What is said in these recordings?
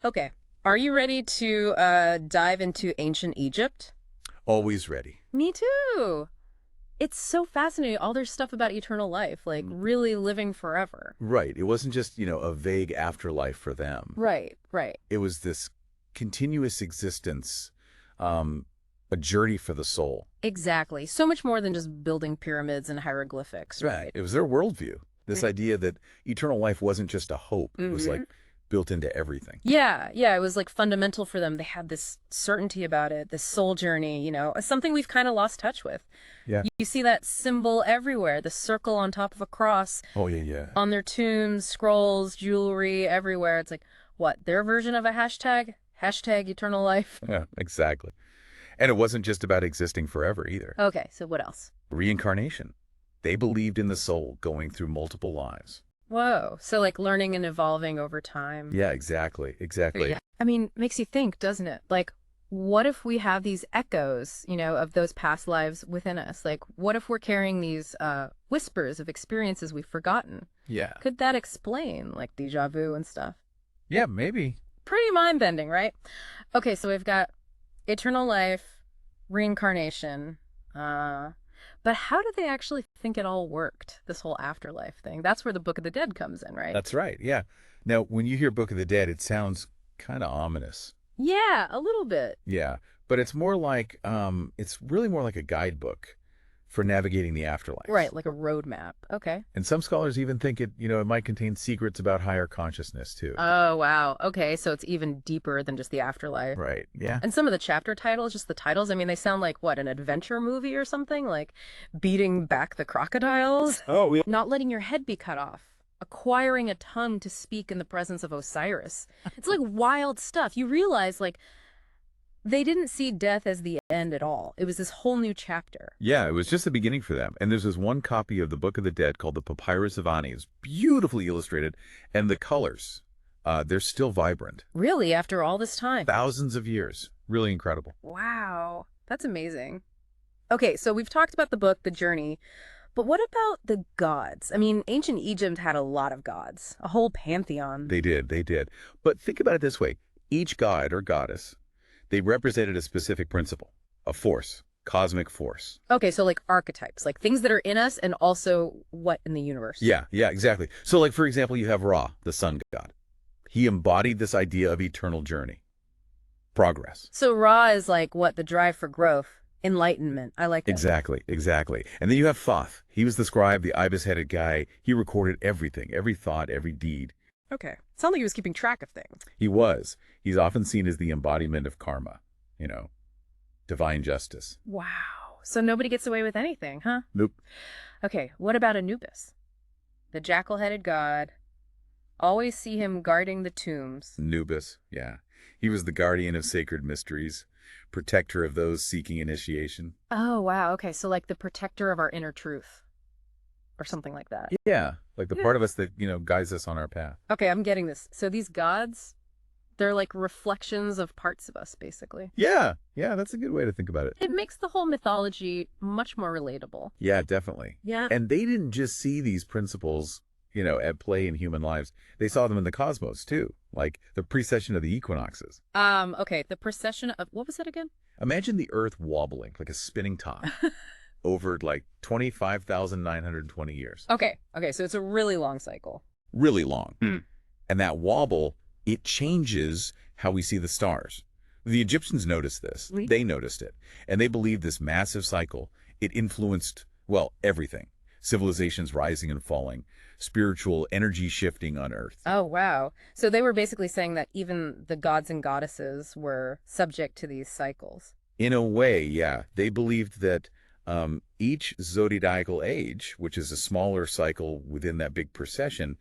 Okay. Are you ready to dive into ancient Egypt? Always ready. Me too. It's so fascinating, all their stuff about eternal life, like really living forever. Right. It wasn't just, a vague afterlife for them. Right, right. It was this continuous existence, a journey for the soul. Exactly. So much more than just building pyramids and hieroglyphics, right? It was their worldview. This idea that eternal life wasn't just a hope. It was like built into everything. Yeah, yeah, it was like fundamental for them. They had this certainty about it, this soul journey, something we've kind of lost touch with. Yeah. You see that symbol everywhere, the circle on top of a cross, Oh, yeah, yeah. on their tombs, scrolls, jewelry, everywhere. It's like, what, their version of a hashtag? Hashtag eternal life? Yeah, exactly. And it wasn't just about existing forever either. Okay, so what else? Reincarnation. They believed in the soul going through multiple lives. Whoa, so like learning and evolving over time. Yeah, exactly. Exactly. Yeah. I mean, makes you think, doesn't it? Like, what if we have these echoes, of those past lives within us? Like, what if we're carrying these whispers of experiences we've forgotten? Yeah. Could that explain, like, déjà vu and stuff? Yeah, maybe. Pretty mind-bending, right? Okay, so we've got eternal life, reincarnation, but how did they actually think it all worked, this whole afterlife thing? That's where the Book of the Dead comes in, right? That's right. Yeah. Now, when you hear Book of the Dead, it sounds kind of ominous. Yeah, a little bit. Yeah. But it's more like, it's really more like a guidebook for navigating the afterlife. Right, like a roadmap. Okay. And some scholars even think it might contain secrets about higher consciousness too. Oh, wow. Okay, so it's even deeper than just the afterlife. Right. Yeah. And some of the chapter titles, just the titles, I mean, they sound like, what, an adventure movie or something? Like beating back the crocodiles? Oh, yeah. Not letting your head be cut off. Acquiring a tongue to speak in the presence of Osiris. It's like wild stuff. You realize, like, they didn't see death as the end at all. It was this whole new chapter. Yeah, it was just the beginning for them. And there's this one copy of the Book of the Dead called the Papyrus of Ani. It's beautifully illustrated. And the colors, they're still vibrant. Really, after all this time? Thousands of years. Really incredible. Wow, that's amazing. Okay, so we've talked about the book, the journey, but what about the gods? I mean, ancient Egypt had a lot of gods, a whole pantheon. They did. But think about it this way. Each god or goddess, they represented a specific principle, a force, cosmic force. Okay, so like archetypes, like things that are in us and also what in the universe. Yeah, exactly. So like, for example, you have Ra, the sun god. He embodied this idea of eternal journey, progress. So Ra is like what, the drive for growth, enlightenment. I like that. Exactly. And then you have Thoth. He was the scribe, the ibis-headed guy. He recorded everything, every thought, every deed. Okay. Sounds like he was keeping track of things. He was. He's often seen as the embodiment of karma, divine justice. Wow. So nobody gets away with anything, huh? Nope. Okay, what about Anubis? The jackal-headed god. Always see him guarding the tombs. Anubis, yeah. He was the guardian of sacred mysteries, protector of those seeking initiation. Oh, wow. Okay, so like the protector of our inner truth. Or something like that. Yeah, like the part of us that, guides us on our path. Okay, I'm getting this. So these gods, they're like reflections of parts of us, basically. Yeah, that's a good way to think about it. It makes the whole mythology much more relatable. Yeah, definitely. Yeah. And they didn't just see these principles, at play in human lives. They saw them in the cosmos, too, like the precession of the equinoxes. Okay, the precession of, what was it again? Imagine the Earth wobbling like a spinning top. Over like 25,920 years. Okay, so it's a really long cycle. Really long. And that wobble, it changes how we see the stars. The Egyptians noticed this. They noticed it. And they believed this massive cycle, it influenced, well, everything. Civilizations rising and falling, spiritual energy shifting on Earth. Oh, wow. So they were basically saying that even the gods and goddesses were subject to these cycles. In a way, yeah. They believed that each zodiacal age, which is a smaller cycle within that big precession,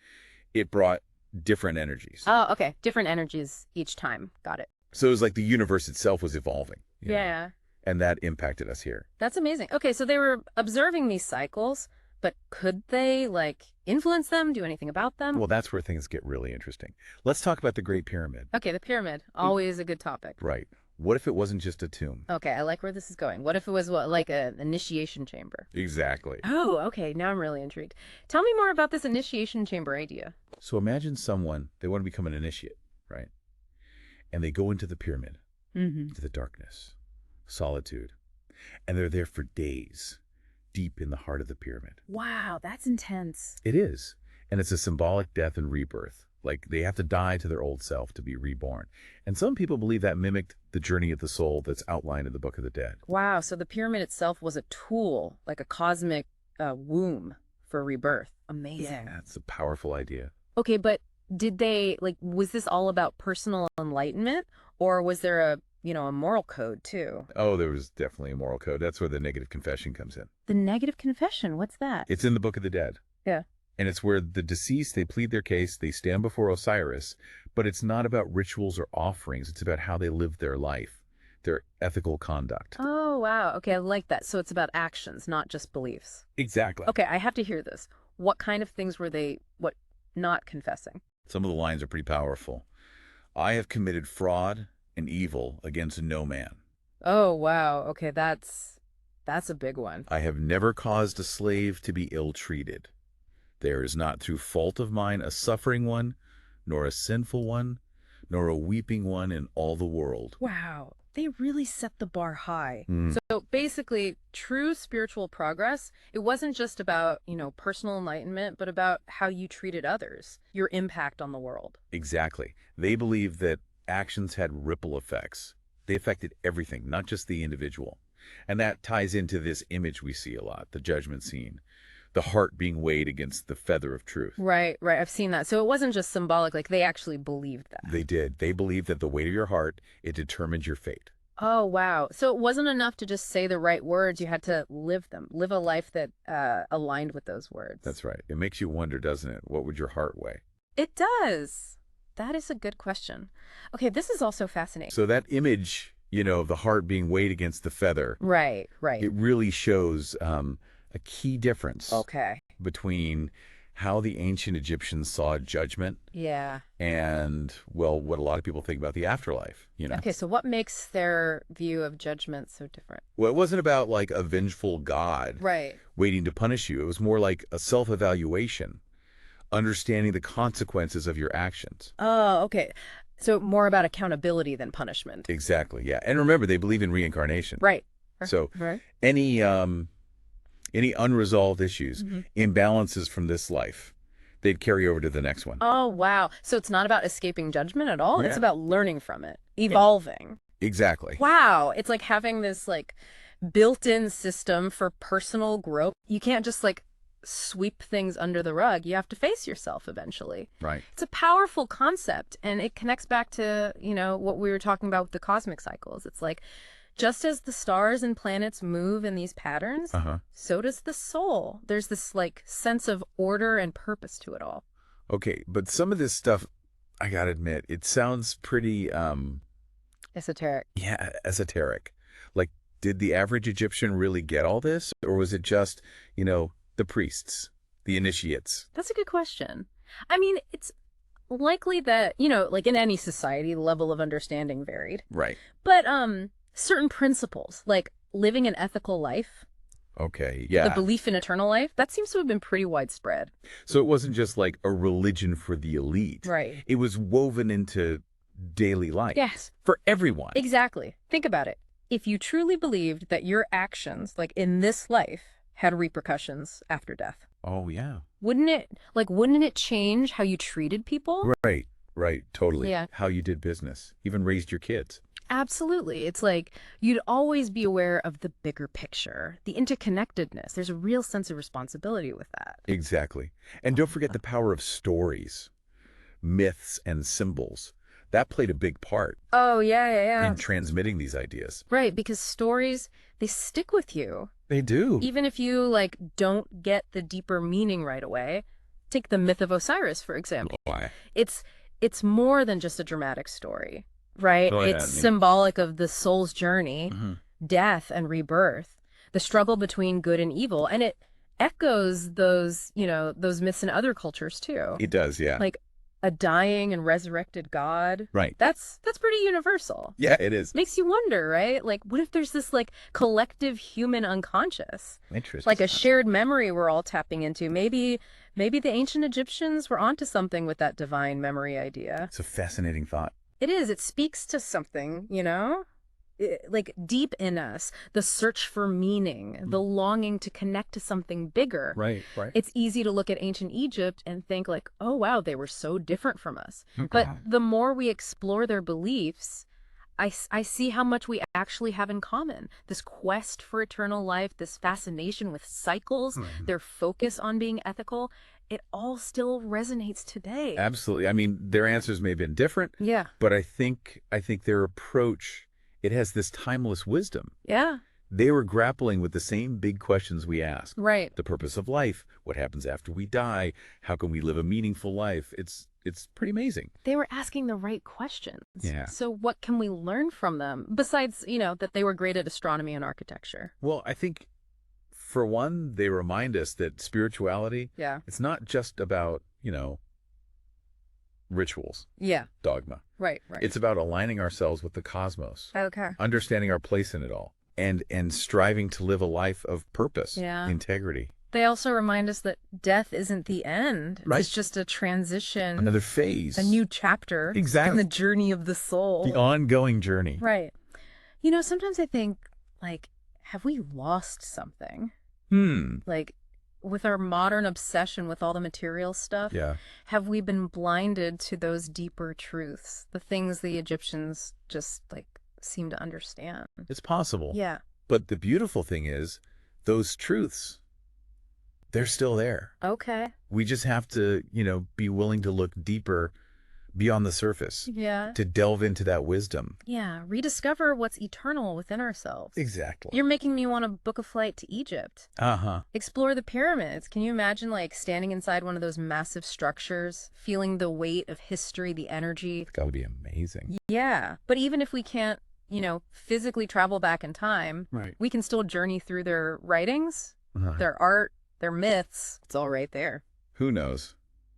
it brought different energies. Oh, okay. Different energies each time. Got it. So it was like the universe itself was evolving. Yeah. And that impacted us here. That's amazing. Okay, so they were observing these cycles, but could they, like, influence them, do anything about them? Well, that's where things get really interesting. Let's talk about the Great Pyramid. Okay, the pyramid. Always a good topic. Right. What if it wasn't just a tomb? Okay, I like where this is going. What if it was like an initiation chamber? Exactly. Oh, okay. Now I'm really intrigued. Tell me more about this initiation chamber idea. So imagine someone, they want to become an initiate, right? and they go into the pyramid, Mm-hmm. into the darkness, solitude, and they're there for days, deep in the heart of the pyramid. Wow, that's intense. It is. And it's a symbolic death and rebirth. Like they have to die to their old self to be reborn. And some people believe that mimicked the journey of the soul that's outlined in the Book of the Dead. Wow, so the pyramid itself was a tool, like a cosmic womb for rebirth. Amazing. Yeah, it's a powerful idea. Okay, but did they, like, was this all about personal enlightenment, or was there a moral code too? Oh, there was definitely a moral code. That's where the negative confession comes in. The negative confession, what's that? It's in the Book of the Dead. Yeah. And it's where the deceased, they plead their case, they stand before Osiris, but it's not about rituals or offerings. It's about how they live their life, their ethical conduct. Oh, wow. Okay, I like that. So it's about actions, not just beliefs. Exactly. Okay, I have to hear this. What kind of things were they, not confessing? Some of the lines are pretty powerful. I have committed fraud and evil against no man. Oh, wow. Okay, that's a big one. I have never caused a slave to be ill-treated. There is not through fault of mine a suffering one, nor a sinful one, nor a weeping one in all the world. Wow, they really set the bar high. Mm. So basically, true spiritual progress, it wasn't just about, personal enlightenment, but about how you treated others, your impact on the world. Exactly. They believe that actions had ripple effects. They affected everything, not just the individual. And that ties into this image we see a lot, the judgment scene. The heart being weighed against the feather of truth. Right. I've seen that. So it wasn't just symbolic, like they actually believed that. They did. They believed that the weight of your heart, it determined your fate. Oh, wow. So it wasn't enough to just say the right words. You had to live them, live a life that aligned with those words. That's right. It makes you wonder, doesn't it? What would your heart weigh? It does. That is a good question. Okay, this is also fascinating. So that image, of the heart being weighed against the feather. Right. It really shows a key difference Okay. between how the ancient Egyptians saw judgment Yeah. and, well, what a lot of people think about the afterlife, Okay, so what makes their view of judgment so different? Well, it wasn't about like a vengeful God Right. waiting to punish you. It was more like a self-evaluation, understanding the consequences of your actions. Oh, okay. So more about accountability than punishment. Exactly, yeah. And remember, they believe in reincarnation. Right. So Right. any unresolved issues, Mm-hmm. imbalances from this life, they'd carry over to the next one. Oh, wow. So it's not about escaping judgment at all. Yeah. It's about learning from it, evolving. Exactly. Wow. It's like having this built-in system for personal growth. You can't just sweep things under the rug. You have to face yourself eventually. Right. It's a powerful concept, and it connects back to, what we were talking about with the cosmic cycles. It's like, just as the stars and planets move in these patterns, so does the soul. There's this sense of order and purpose to it all. Okay, but some of this stuff, I gotta admit, it sounds pretty, Esoteric. yeah, esoteric. Like, did the average Egyptian really get all this? Or was it just, the priests, the initiates? That's a good question. I mean, it's likely that, in any society, the level of understanding varied. Right. But certain principles, like living an ethical life, Okay, yeah. the belief in eternal life, that seems to have been pretty widespread. So it wasn't just like a religion for the elite. Right. It was woven into daily life. Yes. For everyone. Exactly. Think about it. If you truly believed that your actions, in this life, had repercussions after death, Oh, yeah. wouldn't it change how you treated people? Right, totally. Yeah. How you did business, even raised your kids. Absolutely. It's like you'd always be aware of the bigger picture, the interconnectedness. There's a real sense of responsibility with that. Exactly. And don't forget the power of stories, myths, and symbols. That played a big part Oh, yeah. in transmitting these ideas. Right, because stories, they stick with you. They do. Even if you, don't get the deeper meaning right away. Take the myth of Osiris, for example. Why? It's more than just a dramatic story, right? Oh, yeah, It's symbolic of the soul's journey, death and rebirth, the struggle between good and evil, and it echoes those myths in other cultures too. It does, yeah. Like a dying and resurrected God. Right. That's pretty universal. Yeah, it is. Makes you wonder, right? What if there's this collective human unconscious? Interesting. Like a shared memory we're all tapping into. Maybe the ancient Egyptians were onto something with that divine memory idea. It's a fascinating thought. It is. It speaks to something, you know? Like deep in us, the search for meaning, the longing to connect to something bigger. Right, right. It's easy to look at ancient Egypt and think like, oh, wow, they were so different from us. Okay. But the more we explore their beliefs, I see how much we actually have in common. This quest for eternal life, this fascination with cycles, their focus on being ethical, it all still resonates today. Absolutely. I mean, their answers may have been different, Yeah. but I think their approach, it has this timeless wisdom. Yeah. They were grappling with the same big questions we ask. Right. The purpose of life, what happens after we die, how can we live a meaningful life? It's pretty amazing. They were asking the right questions. Yeah. So what can we learn from them besides, that they were great at astronomy and architecture? Well, I think for one, they remind us that spirituality, Yeah. it's not just about, rituals, Yeah. dogma. Right, right. It's about aligning ourselves with the cosmos, okay. understanding our place in it all, and striving to live a life of purpose, Yeah. integrity. They also remind us that death isn't the end. Right. It's just a transition, Another phase. a new chapter Exactly. in the journey of the soul. The ongoing journey. Right. Sometimes I think, like, have we lost something? Like, with our modern obsession with all the material stuff, Yeah. have we been blinded to those deeper truths, the things the Egyptians just, like, seem to understand? It's possible. Yeah. But the beautiful thing is, those truths, they're still there. Okay. We just have to, be willing to look deeper beyond the surface, Yeah. to delve into that wisdom. Yeah. Rediscover what's eternal within ourselves. Exactly. You're making me want to book a flight to Egypt. Uh-huh. Explore the pyramids. Can you imagine, like, standing inside one of those massive structures, feeling the weight of history, the energy? That would be amazing. Yeah. But even if we can't, physically travel back in time, Right. we can still journey through their writings, Uh-huh. their art, their myths. It's all right there. Who knows?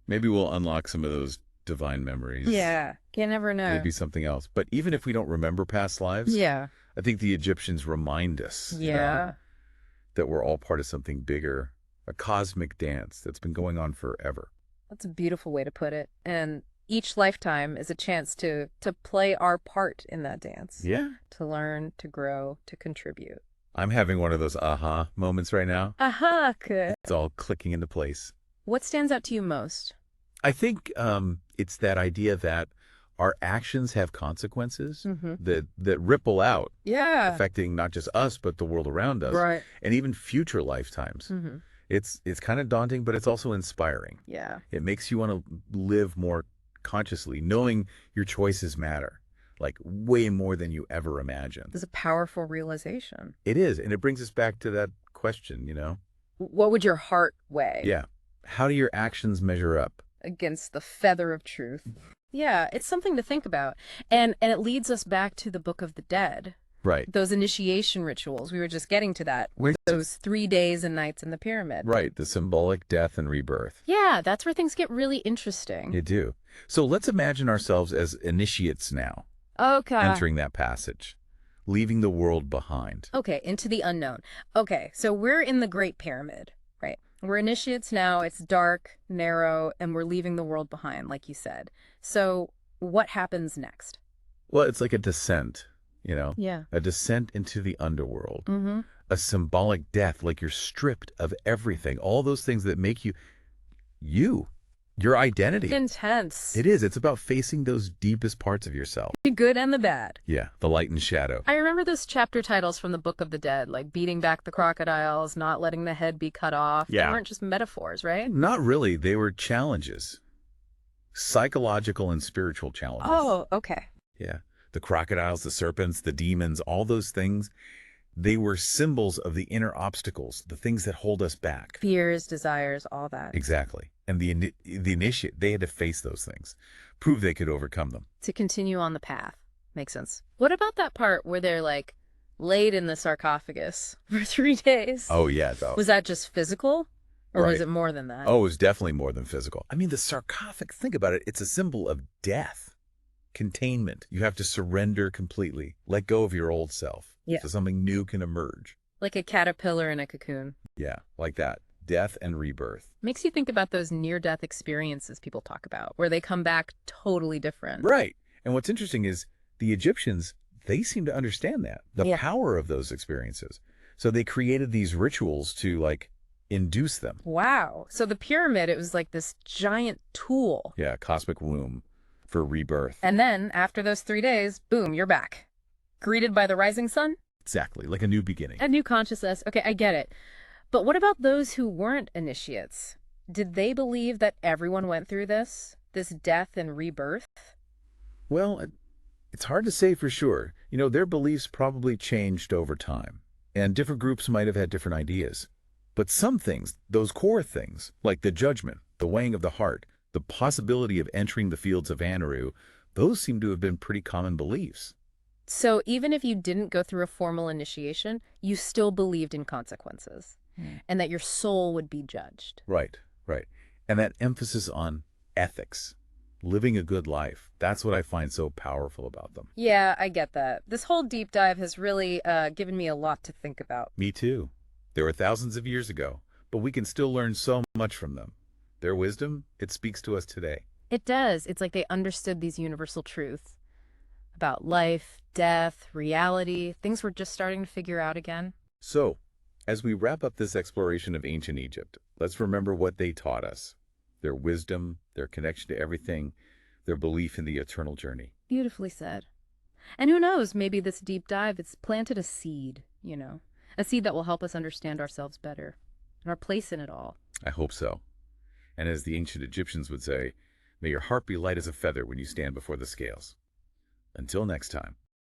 Maybe we'll unlock some of those divine memories. Yeah. You never know. Maybe something else. But even if we don't remember past lives, Yeah. I think the Egyptians remind us Yeah. that we're all part of something bigger, a cosmic dance that's been going on forever. That's a beautiful way to put it. And each lifetime is a chance to play our part in that dance. Yeah. To learn, to grow, to contribute. I'm having one of those aha moments right now. Aha, good. It's all clicking into place. What stands out to you most? I think it's that idea that our actions have consequences that ripple out, Yeah. affecting not just us, but the world around us, Right. and even future lifetimes. It's kind of daunting, but it's also inspiring. Yeah. It makes you want to live more consciously, knowing your choices matter, like way more than you ever imagined. It's a powerful realization. It is, and it brings us back to that question, What would your heart weigh? Yeah. How do your actions measure up? Against the feather of truth. Yeah, it's something to think about. And it leads us back to the Book of the Dead. Right. Those initiation rituals. We were just getting to that. Those 3 days and nights in the pyramid. Right. The symbolic death and rebirth. Yeah, that's where things get really interesting. They do. So let's imagine ourselves as initiates now, Okay. entering that passage, leaving the world behind. Okay, into the unknown. Okay, so we're in the Great Pyramid, right? We're initiates now. It's dark, narrow, and we're leaving the world behind, like you said. So what happens next? Well, it's like a descent, Yeah. a descent into the underworld, Mm-hmm. a symbolic death, like you're stripped of everything, all those things that make you, your identity. Intense. It is. It's about facing those deepest parts of yourself. The good and the bad. Yeah, the light and shadow. I remember those chapter titles from the Book of the Dead, like beating back the crocodiles, not letting the head be cut off. Yeah. They weren't just metaphors, right? Not really. They were challenges, psychological and spiritual challenges. Oh, okay. Yeah. The crocodiles, the serpents, the demons, all those things, they were symbols of the inner obstacles, the things that hold us back. Fears, desires, all that. Exactly. And the initiate, they had to face those things, prove they could overcome them. To continue on the path. Makes sense. What about that part where they're like laid in the sarcophagus for 3 days? Oh, yeah. Though. Was that just physical? Or was Right. it more than that? Oh, it was definitely more than physical. I mean, the sarcophagus, think about it. It's a symbol of death, containment. You have to surrender completely, let go of your old self. Yeah. So something new can emerge. Like a caterpillar in a cocoon. Yeah, like that. Death and rebirth. Makes you think about those near-death experiences people talk about, where they come back totally different. Right. And what's interesting is the Egyptians, they seem to understand that, the Yeah. power of those experiences. So they created these rituals to, like, induce them. Wow. So the pyramid, it was like this giant tool. Yeah, cosmic womb for rebirth. And then after those 3 days, boom, you're back. Greeted by the rising sun? Exactly, like a new beginning. A new consciousness. Okay, I get it. But what about those who weren't initiates? Did they believe that everyone went through this death and rebirth? Well, it's hard to say for sure. You know, their beliefs probably changed over time, and different groups might have had different ideas. But some things, those core things, like the judgment, the weighing of the heart, the possibility of entering the fields of Anu, those seem to have been pretty common beliefs. So even if you didn't go through a formal initiation, you still believed in consequences and that your soul would be judged. Right, right. And that emphasis on ethics, living a good life, that's what I find so powerful about them. Yeah, I get that. This whole deep dive has really given me a lot to think about. Me too. They were thousands of years ago, but we can still learn so much from them. Their wisdom, it speaks to us today. It does. It's like they understood these universal truths about life, death, reality, things we're just starting to figure out again. So, as we wrap up this exploration of ancient Egypt, let's remember what they taught us. Their wisdom, their connection to everything, their belief in the eternal journey. Beautifully said. And who knows, maybe this deep dive, it's planted a seed, a seed that will help us understand ourselves better and our place in it all. I hope so. And as the ancient Egyptians would say, may your heart be light as a feather when you stand before the scales. Until next time.